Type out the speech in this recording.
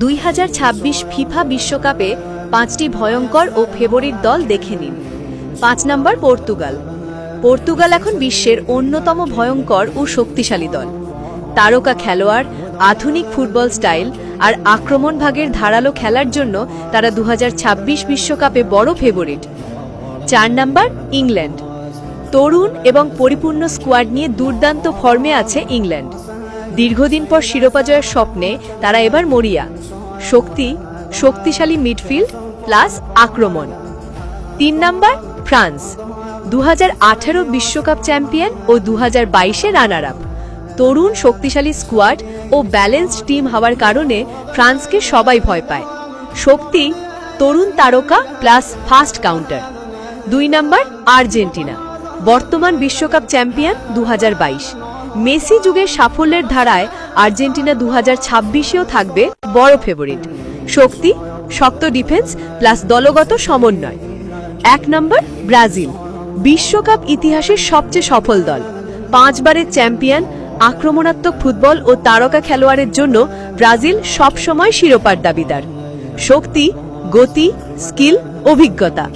2026 FIFA বিশ্বকাপে 5টি ভয়ঙ্কর ও ফেভারিট দল দেখে নিন। 5 নম্বর পর্তুগাল। পর্তুগাল এখন বিশ্বের অন্যতম ভয়ঙ্কর ও শক্তিশালী দল। তারকা খেলোয়াড়, আধুনিক ফুটবল স্টাইল আর আক্রমণ ভাগের ধারালো খেলার জন্য তারা 2026 বিশ্বকাপে বড় ফেভারিট। 4 নম্বর ইংল্যান্ড। তরুণ এবং পরিপূর্ণ স্কোয়াড নিয়ে দুর্দান্ত ফর্মে আছে ইংল্যান্ড। দীর্ঘদিন পর শিরোপা জয়ের স্বপ্নে তারা এবার মরিয়া। শক্তিশালী মিডফিল্ড প্লাস আক্রমণ। 3 নম্বর ফ্রান্স। 2018 বিশ্বকাপ চ্যাম্পিয়ন ও 2022 রানার আপ। তরুণ শক্তিশালী স্কোয়াড ও ব্যালেন্সড টিম হওয়ার কারণে ফ্রান্সকে সবাই ভয় পায়। শক্তি, তরুণ তারকা প্লাস ফাস্ট কাউন্টার। 2 নম্বর আর্জেন্টিনা। বর্তমান বিশ্বকাপ চ্যাম্পিয়ন 2022। মেসি যুগের সাফল্যের ধারায় আর্জেন্টিনা 2026-এও থাকবে বড় ফেভারিট। শক্তি, শক্ত ডিফেন্স প্লাস দলগত সমন্বয়। 1 নম্বর ব্রাজিল। বিশ্বকাপ ইতিহাসের সবচেয়ে সফল দল। 5 বারের চ্যাম্পিয়ন, আক্রমণাত্মক ফুটবল ও তারকা খেলোয়াড়ের জন্য ব্রাজিল সবসময় শিরোপার দাবিদার। শক্তি, গতি, স্কিল, অভিজ্ঞতা।